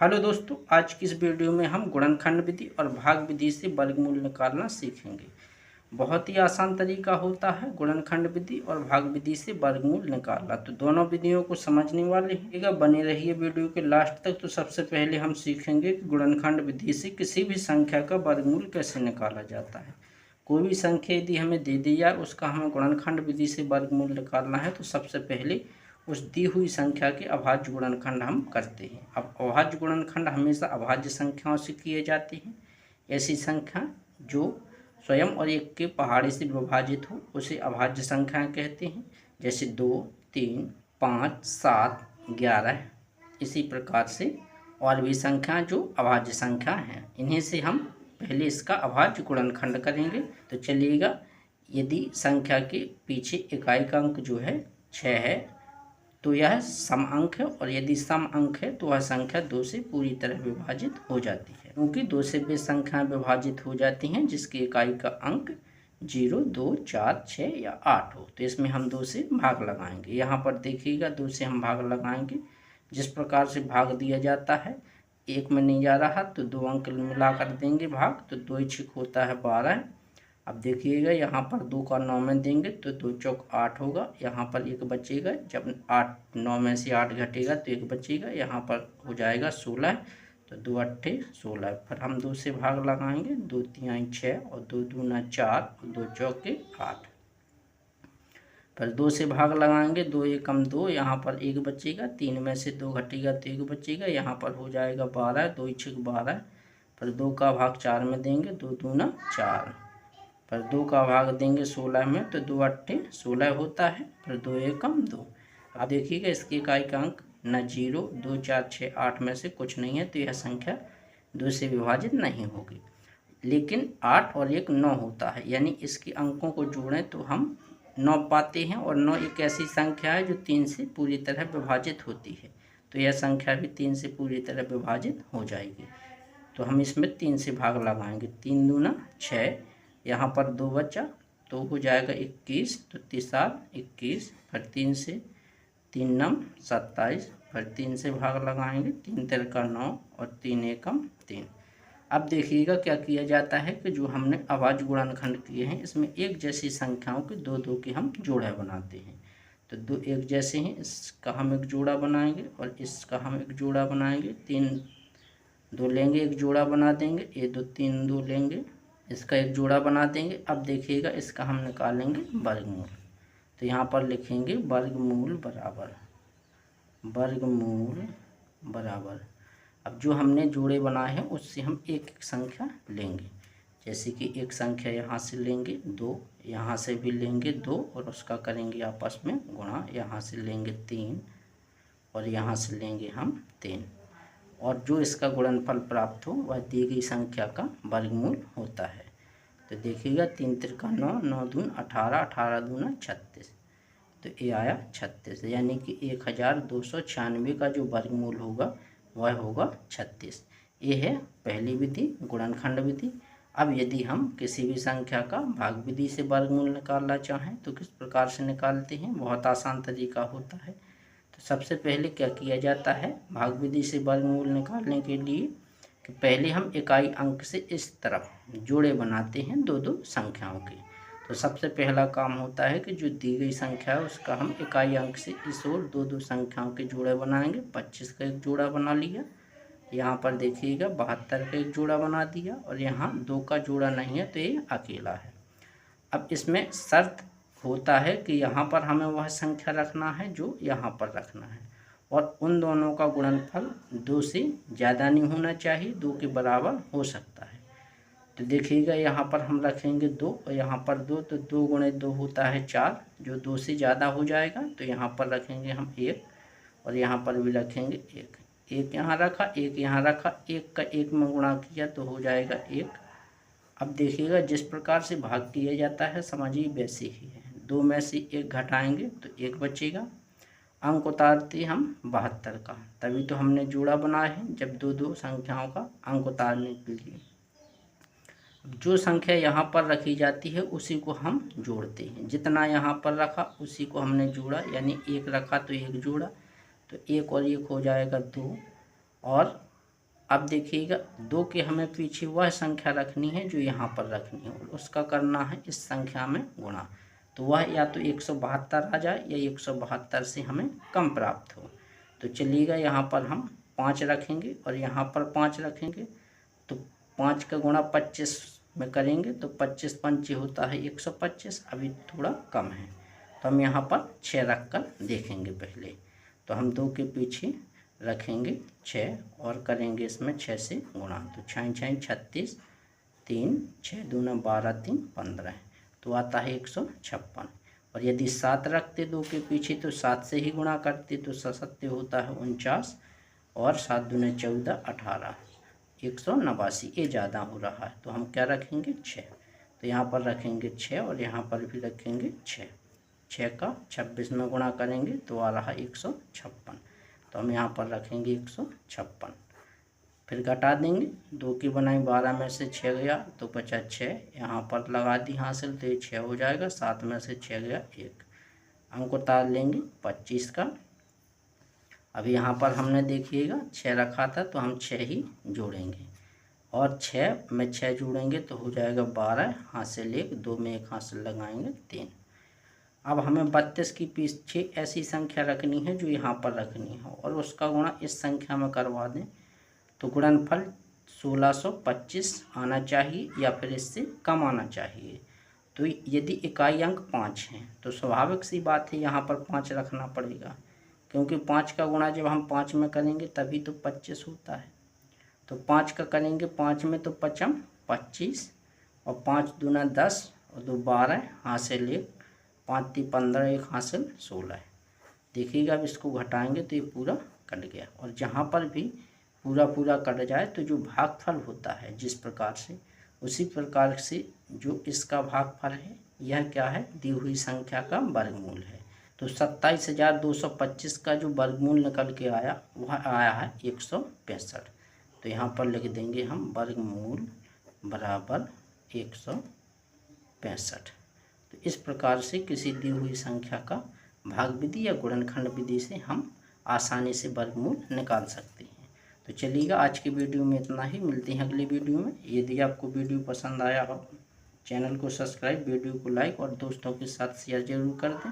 Hello दोस्तों, आज की इस वीडियो में हम गुणनखंड विधि और भाग विधि से वर्गमूल निकालना सीखेंगे। बहुत ही आसान तरीका होता है गुणनखंड विधि और भाग विधि से वर्गमूल निकालना। तो दोनों विधियों को समझने वाले हैं, बने रहिए वीडियो के लास्ट तक। तो सबसे पहले हम सीखेंगे कि गुणनखंड विधि से किसी भी संख्या का वर्गमूल कैसे निकाला जाता है। कोई भी संख्या यदि हमें दे दी जाए, उसका हमें गुणनखंड विधि से वर्गमूल निकालना है, तो सबसे पहले उस दी हुई संख्या के अभाज्य गुणनखंड हम करते हैं। अब अभाज्य गुणनखंड हमेशा अभाज्य संख्याओं से किए जाते हैं। ऐसी संख्या जो स्वयं और एक के पहाड़े से विभाजित हो उसे अभाज्य संख्याएं कहते हैं। जैसे 2, 3, 5, 7, 11। इसी प्रकार से और भी संख्या जो अभाज्य संख्या हैं, इन्हीं से हम पहले इसका अभाज्य गुणनखंड करेंगे। तो चलिएगा, यदि संख्या के पीछे इकाई का अंक जो है 6 है, तो यह सम अंक है, और यदि सम अंक है तो वह संख्या 2 से पूरी तरह विभाजित हो जाती है, क्योंकि 2 से वे संख्याएं विभाजित हो जाती हैं जिसकी इकाई का अंक 0, 2, 4, 6 या 8 हो। तो इसमें हम 2 से भाग लगाएंगे। यहाँ पर देखिएगा, 2 से हम भाग लगाएंगे। जिस प्रकार से भाग दिया जाता है, एक में नहीं जा रहा तो 2 अंक मिला कर देंगे भाग, तो 2 छीक होता है 12। अब देखिएगा, यहाँ पर 2 का 9 में देंगे तो 2 चौक 8 होगा। यहाँ पर 1 बचेगा, जब 9 में से 8 घटेगा तो 1 बचेगा, यहाँ पर हो जाएगा 16। तो 2 अट्ठे 16। फिर हम 2 से भाग लगाएंगे, 2 तिहाई 6 और 2 दूना 4 और 2 चौके 8। फिर 2 से भाग लगाएंगे, 2 एकम 2, यहाँ पर 1 बचेगा, 3 में से 2 घटेगा तो 1 बचेगा, यहाँ पर हो जाएगा 12, 2 छीक 12। फिर 2 का भाग 4 में देंगे, 2 दूना 4। पर 2 का भाग देंगे 16 में, तो 2 अट्ठे 16 होता है। फिर 2 एकम 2। अब देखिएगा, इसकी इकाई का अंक न 0, 2, 4, 6, 8 में से कुछ नहीं है, तो यह संख्या 2 से विभाजित नहीं होगी। लेकिन 8 और 1 9 होता है, यानी इसके अंकों को जोड़ें तो हम 9 पाते हैं, और 9 एक ऐसी संख्या है जो 3 से पूरी तरह विभाजित होती है। तो यह संख्या भी 3 से पूरी तरह विभाजित हो जाएगी। तो हम इसमें 3 से भाग लगाएंगे, 3 दूना 6, यहाँ पर 2 बचा तो हो जाएगा 21, तो 3 21। फिर 3 से 3 नम 27। फिर 3 से भाग लगाएंगे, 3 तिरका 9 और 3 एकम 3। अब देखिएगा क्या किया जाता है कि जो हमने अभाज्य गुणनखंड किए हैं, इसमें एक जैसी संख्याओं के 2-2 के हम जोड़े बनाते हैं। तो 2 एक जैसे हैं, इसका हम एक जोड़ा बनाएंगे और इसका हम एक जोड़ा बनाएंगे। 3 2 लेंगे, एक जोड़ा बना देंगे। ये 2 3 2 लेंगे, इसका एक जोड़ा बना देंगे। अब देखिएगा, इसका हम निकालेंगे वर्गमूल। तो यहाँ पर लिखेंगे वर्गमूल बराबर। अब जो हमने जोड़े बनाए हैं उससे हम एक एक संख्या लेंगे। जैसे कि एक संख्या यहाँ से लेंगे 2, यहाँ से भी लेंगे 2 और उसका करेंगे आपस में गुणा। यहाँ से लेंगे 3 और यहाँ से लेंगे हम 3, और जो इसका गुणनफल प्राप्त हो वह दी गई संख्या का वर्गमूल होता है। तो देखिएगा, 3 तिरका 9, 9 दून 18, 18 दूना 36। तो ये आया 36, यानी कि 1296 का जो वर्गमूल होगा वह होगा 36। ये है पहली विधि, गुणनखंड विधि। अब यदि हम किसी भी संख्या का भाग विधि से वर्गमूल निकालना चाहें तो किस प्रकार से निकालते हैं, बहुत आसान तरीका होता है। तो सबसे पहले क्या किया जाता है भाग विधि से वर्गमूल निकालने के लिए, कि पहले हम इकाई अंक से इस तरफ जोड़े बनाते हैं 2-2 संख्याओं के। तो सबसे पहला काम होता है कि जो दी गई संख्या है उसका हम इकाई अंक से इस ओर 2-2 संख्याओं के जोड़े बनाएंगे। 25 का एक जोड़ा बना लिया, यहाँ पर देखिएगा 72 का एक जोड़ा बना दिया, और यहाँ 2 का जोड़ा नहीं है तो ये अकेला है। अब इसमें शर्त होता है कि यहाँ पर हमें वह संख्या रखना है जो यहाँ पर रखना है, और उन दोनों का गुणनफल 2 से ज़्यादा नहीं होना चाहिए, 2 के बराबर हो सकता है। तो देखिएगा, यहाँ पर हम रखेंगे 2 और यहाँ पर 2, तो 2 गुणे 2 होता है 4, जो 2 से ज़्यादा हो जाएगा। तो यहाँ पर रखेंगे हम 1 और यहाँ पर भी रखेंगे 1। 1 यहाँ रखा, 1 यहाँ रखा, 1 का 1 में गुणा किया तो हो जाएगा 1। अब देखिएगा, जिस प्रकार से भाग किया जाता है समझिए वैसे ही है। 2 में से 1 घटाएंगे तो 1 बचेगा। अंक उतारते हम 72 का, तभी तो हमने जोड़ा बनाया है, जब 2-2 संख्याओं का अंक उतारने के लिए। जो संख्या यहाँ पर रखी जाती है उसी को हम जोड़ते हैं। जितना यहाँ पर रखा उसी को हमने जोड़ा, यानी 1 रखा तो 1 जोड़ा, तो 1 और 1 हो जाएगा 2, और अब देखिएगा 2 के हमें पीछे वह संख्या रखनी है जो यहाँ पर रखनी है और उसका करना है इस संख्या में गुणा। तो वह या तो 172 आ जाए या 172 से हमें कम प्राप्त हो। तो चलिएगा यहाँ पर हम 5 रखेंगे और यहाँ पर 5 रखेंगे। तो 5 का गुणा 25 में करेंगे तो 25 पंचे होता है 125, अभी थोड़ा कम है। तो हम यहाँ पर 6 रख कर देखेंगे पहले। तो हम 2 के पीछे रखेंगे 6 और करेंगे इसमें 6 से गुणा। तो 6 6 36, 3 6 दूना 12, 3 15, तो आता है 156। और यदि 7 रखते 2 के पीछे तो 7 से ही गुणा करते तो 7 होता है 49 और 7 दूने 14, 18, 189। ये ज़्यादा हो रहा है तो हम क्या रखेंगे 6। तो यहाँ पर रखेंगे 6 और यहाँ पर भी रखेंगे 6। 6 का 26 में गुणा करेंगे तो आ रहा 156। तो हम यहाँ पर रखेंगे 156। फिर घटा देंगे, 2 की बनाई 12 में से 6 गया तो बचा 6, यहाँ पर लगा दी हासिल तो ये 6 हो जाएगा। 7 में से 6 गया 1, अंक उतार लेंगे 25 का। अब यहाँ पर हमने देखिएगा 6 रखा था तो हम 6 ही जोड़ेंगे और 6 में 6 जोड़ेंगे तो हो जाएगा 12, हासिल 1, 2 में 1 हासिल लगाएंगे 3। अब हमें 32 की पीछे ऐसी संख्या रखनी है जो यहाँ पर रखनी हो और उसका गुणा इस संख्या में करवा दें। तो गुणनफल 1625 आना चाहिए या फिर इससे कम आना चाहिए। तो यदि इकाई अंक 5 हैं तो स्वाभाविक सी बात है यहाँ पर 5 रखना पड़ेगा, क्योंकि 5 का गुणा जब हम 5 में करेंगे तभी तो 25 होता है। तो 5 का करेंगे 5 में तो 5 25 और 5 दूना 10 और 2 12, हासिल 1, 5 3 15, 1 हासिल 16। देखिएगा अब इसको घटाएंगे तो ये पूरा कट गया। और जहाँ पर भी पूरा कट जाए तो जो भागफल होता है जिस प्रकार से, उसी प्रकार से जो इसका भागफल है यह क्या है, दी हुई संख्या का वर्गमूल है। तो 27,225 का जो वर्गमूल निकल के आया वह आया है 165। तो यहाँ पर लिख देंगे हम वर्गमूल बराबर 165। तो इस प्रकार से किसी दी हुई संख्या का भाग विधि या गुणनखंड विधि से हम आसानी से वर्गमूल निकाल सकते हैं। तो चलिएगा आज की वीडियो में इतना ही, मिलते हैं अगली वीडियो में। यदि आपको वीडियो पसंद आया हो चैनल को सब्सक्राइब, वीडियो को लाइक और दोस्तों के साथ शेयर जरूर कर दें।